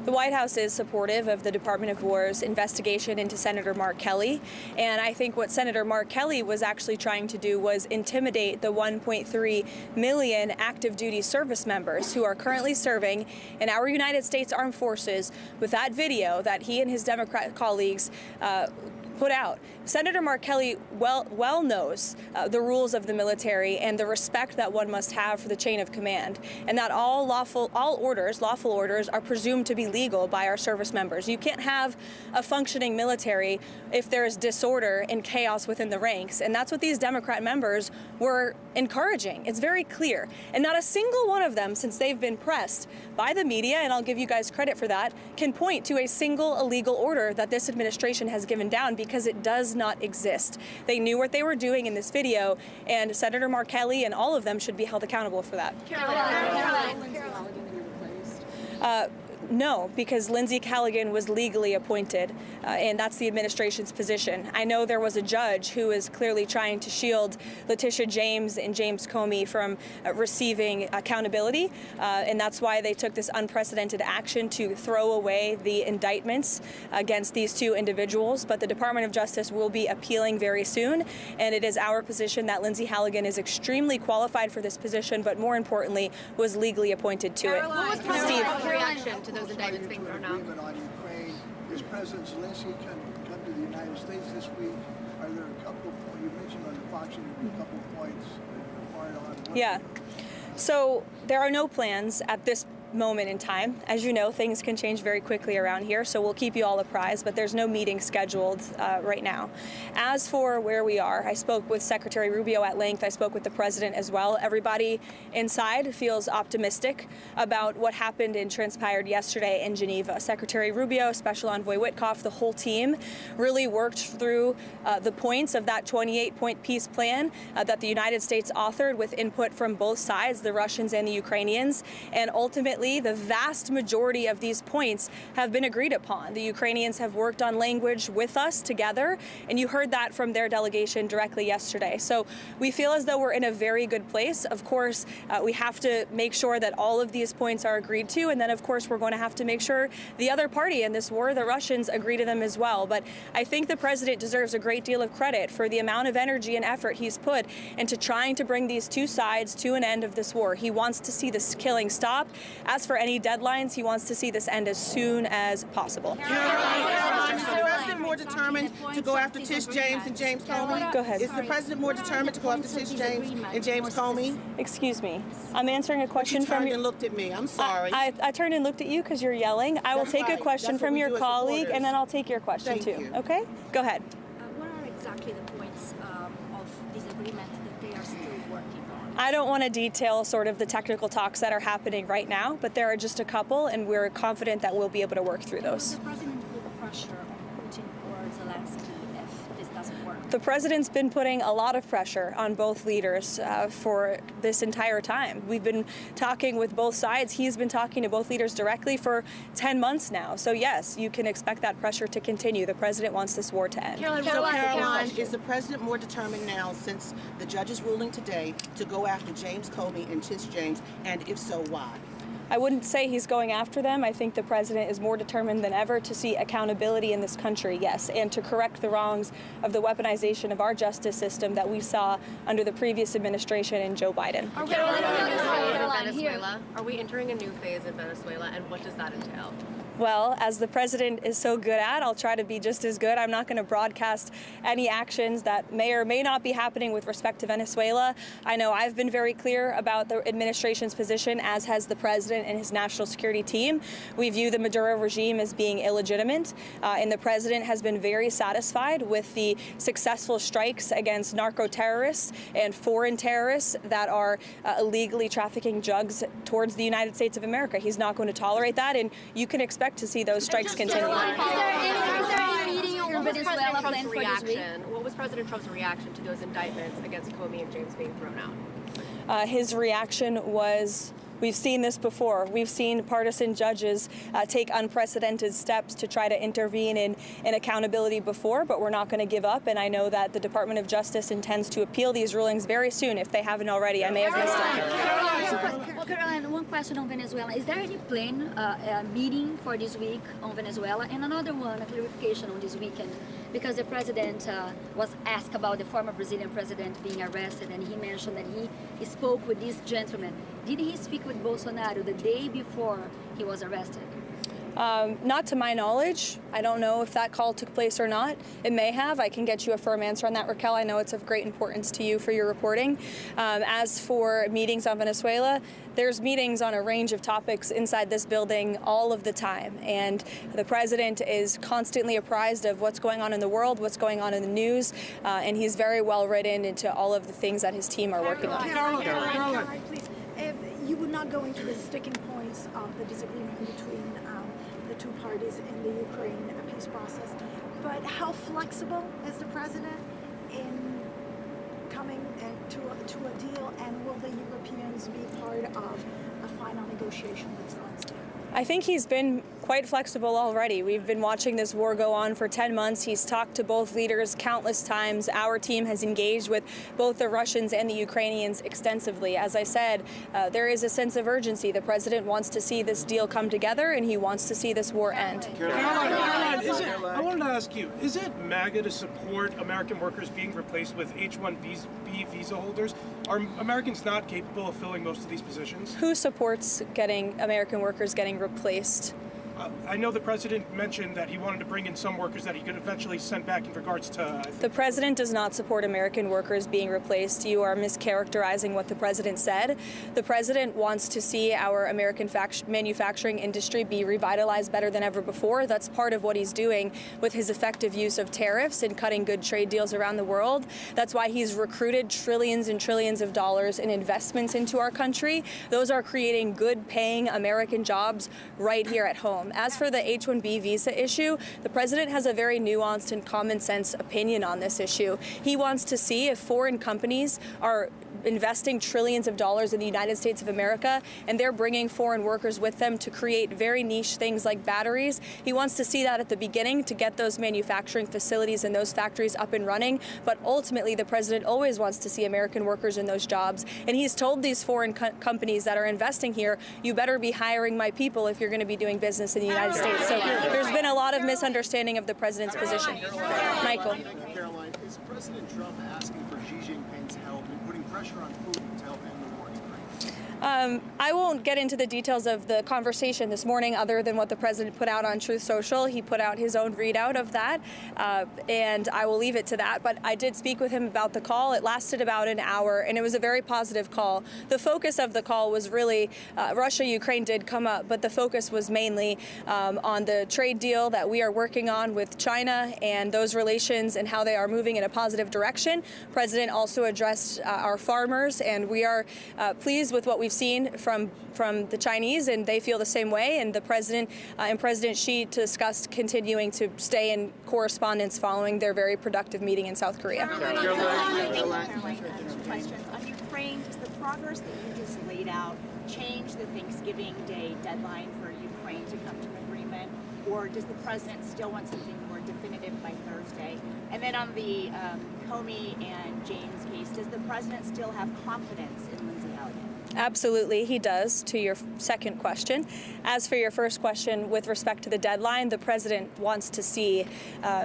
The White House is supportive of the Department of War's investigation into Senator Mark Kelly, and I think what Senator Mark Kelly was actually trying to do was intimidate the 1.3 million active duty service members who are currently serving in our United States Armed Forces with that video that he and his Democrat colleagues put out. Senator Mark Kelly well knows the rules of the military and the respect that one must have for the chain of command, and that all lawful orders are presumed to be legal by our service members. You can't have a functioning military if there is disorder and chaos within the ranks, and that's what these Democrat members were encouraging. It's very clear, and not a single one of them, since they've been pressed by the media, and I'll give you guys credit for that, can point to a single illegal order that this administration has given down, because it does not exist. They knew what they were doing in this video, and Senator Mark Kelly and all of them should be held accountable for that. No, because Lindsey Halligan was legally appointed, and that's the administration's position. I know there was a judge who is clearly trying to shield Letitia James and James Comey from receiving accountability, and that's why they took this unprecedented action to throw away the indictments against these two individuals. But the Department of Justice will be appealing very soon, and it is our position that Lindsey Halligan is extremely qualified for this position, but more importantly, was legally appointed to it. What was Steve? Reaction to those indictments being thrown out? On Ukraine. Is President Zelensky come to the United States this week? Are there a couple, you mentioned on the Fox interview, a couple of points that are fired on? Yeah. So there are no plans at this moment in time. As you know, things can change very quickly around here, so we'll keep you all apprised, but there's no meeting scheduled right now. As for where we are, I spoke with Secretary Rubio at length. I spoke with the president as well. Everybody inside feels optimistic about what happened and transpired yesterday in Geneva. Secretary Rubio, Special Envoy Witkoff, the whole team really worked through the points of that 28-point peace plan that the United States authored with input from both sides, the Russians and the Ukrainians, and ultimately the vast majority of these points have been agreed upon. The Ukrainians have worked on language with us together, and you heard that from their delegation directly yesterday. So we feel as though we're in a very good place. Of course, we have to make sure that all of these points are agreed to, and then of course we're going to have to make sure the other party in this war, the Russians, agree to them as well. But I think the president deserves a great deal of credit for the amount of energy and effort he's put into trying to bring these two sides to an end of this war. He wants to see this killing stop. As for any deadlines, he wants to see this end as soon as possible. Karoline, is the president more determined to go after Tish James and James Comey? Go ahead. Is the president more determined to go after Tish James and James Comey? Excuse me. I'm answering a question from You your... turned and looked at me. I'm sorry. I turned and looked at you because you're yelling. I will That's take a right. question That's what from we your do as colleague, reporters. and then I'll take your question Thank too. you. Okay? Go ahead. What are exactly the points of disagreement that they are still working on? I don't want to detail sort of the technical talks that are happening right now, but there are just a couple, and we're confident that we'll be able to work through those. Will the president put pressure on Putin or Zelensky if this doesn't work? The president's been putting a lot of pressure on both leaders for this entire time. We've been talking with both sides. He's been talking to both leaders directly for 10 months now. So yes, you can expect that pressure to continue. The president wants this war to end. Karoline, is the president more determined now, since the judge's ruling today, to go after James Comey and Tish James, and if so, why? I wouldn't say he's going after them. I think the president is more determined than ever to see accountability in this country, yes, and to correct the wrongs of the weaponization of our justice system that we saw under the previous administration and Joe Biden. Are we entering a new phase in Venezuela, and what does that entail? Well, as the president is so good at, I'll try to be just as good. I'm not going to broadcast any actions that may or may not be happening with respect to Venezuela. I know I've been very clear about the administration's position, as has the president and his national security team. We view the Maduro regime as being illegitimate, and the president has been very satisfied with the successful strikes against narco-terrorists and foreign terrorists that are illegally trafficking drugs towards the United States of America. He's not going to tolerate that, and you can expect to see those strikes continue. What was President Trump's reaction to those indictments against Comey and James being thrown out? His reaction was We've seen this before. We've seen partisan judges take unprecedented steps to try to intervene in accountability before, but we're not going to give up. And I know that the Department of Justice intends to appeal these rulings very soon if they haven't already. I may have missed it. Well, Karoline, one question on Venezuela. Is there any planned meeting for this week on Venezuela? And another one, a clarification on this weekend, because the president was asked about the former Brazilian president being arrested, and he mentioned that he spoke with this gentleman. Did he speak with Bolsonaro the day before he was arrested? Not to my knowledge. I don't know if that call took place or not. It may have. I can get you a firm answer on that, Raquel. I know it's of great importance to you for your reporting. As for meetings on Venezuela, there's meetings on a range of topics inside this building all of the time. And the president is constantly apprised of what's going on in the world, what's going on in the news, and he's very well written into all of the things that his team are working on. Karoline, please. You would not go into the sticking points of the disagreement between the two parties in the Ukraine peace process, but how flexible is the president in coming to a deal, and will the Europeans be part of a final negotiation with Zelensky? I think he's been quite flexible already. We've been watching this war go on for 10 months. He's talked to both leaders countless times. Our team has engaged with both the Russians and the Ukrainians extensively. As I said, there is a sense of urgency. The president wants to see this deal come together, and he wants to see this war end. Karoline, I wanted to ask you, is it MAGA to support American workers being replaced with H-1B visa holders? Are Americans not capable of filling most of these positions? Who supports getting American workers getting replaced? I know the president mentioned that he wanted to bring in some workers that he could eventually send back in regards to... The president does not support American workers being replaced. You are mischaracterizing what the president said. The president wants to see our American manufacturing industry be revitalized better than ever before. That's part of what he's doing with his effective use of tariffs and cutting good trade deals around the world. That's why he's recruited trillions and trillions of dollars in investments into our country. Those are creating good-paying American jobs right here at home. As for the H-1B visa issue, the president has a very nuanced and common sense opinion on this issue. He wants to see if foreign companies are investing trillions of dollars in the United States of America, and they're bringing foreign workers with them to create very niche things like batteries. He wants to see that at the beginning to get those manufacturing facilities and those factories up and running, but ultimately the president always wants to see American workers in those jobs, and he's told these foreign companies that are investing here, you better be hiring my people if you're going to be doing business in the United States. So there's been a lot of misunderstanding of the president's position. Michael. Karoline, is President Trump asking for Xi Jinping's help in putting pressure on Putin to help end the war in Ukraine? I won't get into the details of the conversation this morning other than what the president put out on Truth Social. He put out his own readout of that, and I will leave it to that. But I did speak with him about the call. It lasted about an hour, and it was a very positive call. The focus of the call was really Russia-Ukraine did come up, but the focus was mainly on the trade deal that we are working on with China and those relations and how they are moving in a positive direction. The president also addressed our farmers, and we are pleased with what we've seen from the Chinese, and they feel the same way. And the president and President Xi discussed continuing to stay in correspondence following their very productive meeting in South Korea. Questions on Ukraine. Does the progress that you just laid out change the Thanksgiving Day deadline for Ukraine to come to an agreement, or does the president still want something more definitive by Thursday? And then on the Comey and James case, does the president still have confidence in Lindsey Halligan? Absolutely, he does, to your second question. As for your first question, with respect to the deadline, the president wants to see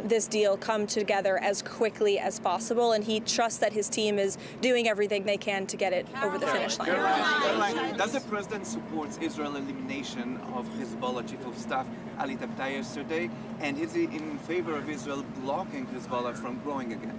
this deal come together as quickly as possible, and he trusts that his team is doing everything they can to get it over the finish line. Karoline, does the president support Israel's elimination of Hezbollah chief of staff Ali Tabtai yesterday, and is he in favor of Israel blocking Hezbollah from growing again?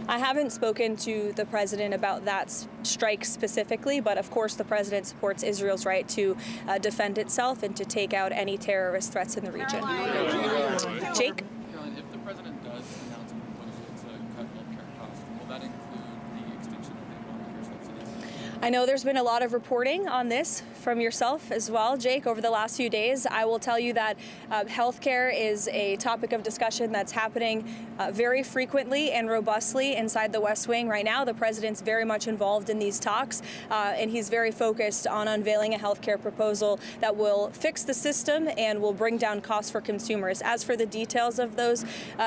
I haven't spoken to the president about that strike specifically, but of course the president supports Israel's right to defend itself and to take out any terrorist threats in the region. Jake? Karoline, if the president does announce a proposal to cut healthcare costs, will that include the extension of the Obamacare subsidies? I know there's been a lot of reporting on this from yourself as well, Jake, over the last few days. I will tell you that healthcare is a topic of discussion that's happening very frequently and robustly inside the West Wing right now. The president's very much involved in these talks, and he's very focused on unveiling a healthcare proposal that will fix the system and will bring down costs for consumers. As for the details of those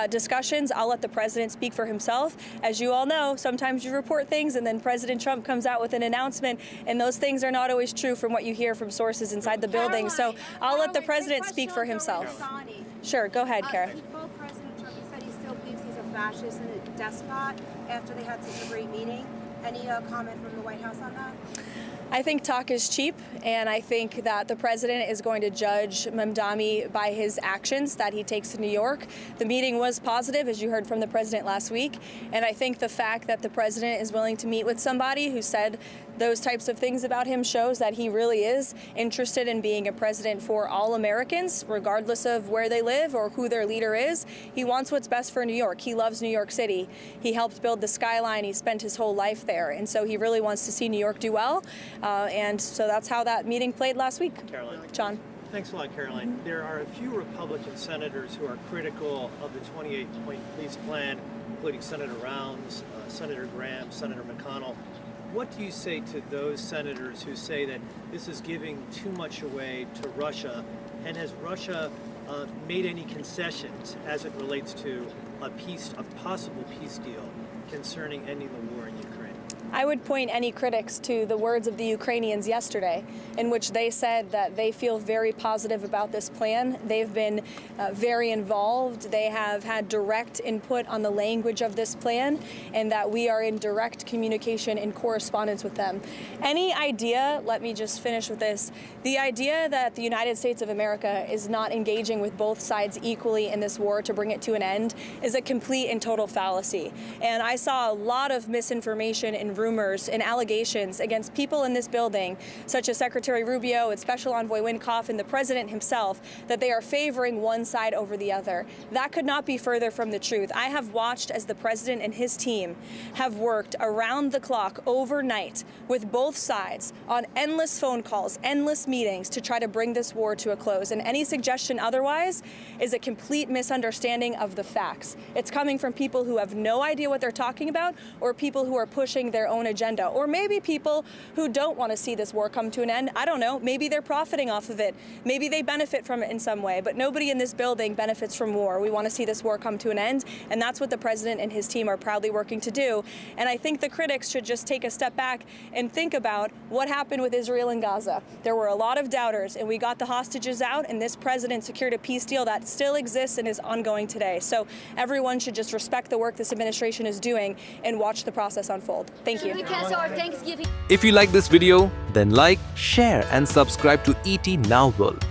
discussions, I'll let the president speak for himself. As you all know, sometimes you report things and then President Trump comes out with an announcement, and those things are not always true from what you hear from sources inside the building. So I'll let the president speak for himself. Sure, go ahead, Kara. He told President Trump, he said he still believes he's a fascist and a despot after they had such a great meeting. Any comment from the White House on that? I think talk is cheap, and I think that the president is going to judge Mamdani by his actions that he takes to New York. The meeting was positive, as you heard from the president last week, and I think the fact that the president is willing to meet with somebody who said those types of things about him shows that he really is interested in being a president for all Americans, regardless of where they live or who their leader is. He wants what's best for New York. He loves New York City. He helped build the skyline. He spent his whole life there, and so he really wants to see New York do well. And so that's how that meeting played last week. Karoline. John. Thanks a lot, Karoline. There are a few Republican senators who are critical of the 28-point police plan, including Senator Rounds, Senator Graham, Senator McConnell. What do you say to those senators who say that this is giving too much away to Russia? And has Russia made any concessions as it relates to a possible peace deal concerning ending the war in Ukraine? I would point any critics to the words of the Ukrainians yesterday, in which they said that they feel very positive about this plan. They've been very involved. They have had direct input on the language of this plan, and that we are in direct communication and correspondence with them. Any idea, let me just finish with this, the idea that the United States of America is not engaging with both sides equally in this war to bring it to an end is a complete and total fallacy. And I saw a lot of misinformation and rumors and allegations against people in this building, such as Secretary Rubio and Special Envoy Wynkoff and the president himself, that they are favoring one side over the other. That could not be further from the truth. I have watched as the president and his team have worked around the clock overnight with both sides on endless phone calls, endless meetings to try to bring this war to a close. And any suggestion otherwise is a complete misunderstanding of the facts. It's coming from people who have no idea what they're talking about, or people who are pushing their own agenda, or maybe people who don't want to see this war come to an end. I don't know. Maybe they're profiting off of it. Maybe they benefit from it in some way, but nobody in this building benefits from war. We want to see this war come to an end, and that's what the president and his team are proudly working to do. And I think the critics should just take a step back and think about what happened with Israel and Gaza. There were a lot of doubters, and we got the hostages out, and this president secured a peace deal that still exists and is ongoing today. So everyone should just respect the work this administration is doing and watch the process unfold. Thank you. Thanksgiving. If you like this video, then like, share and subscribe to ET Now World.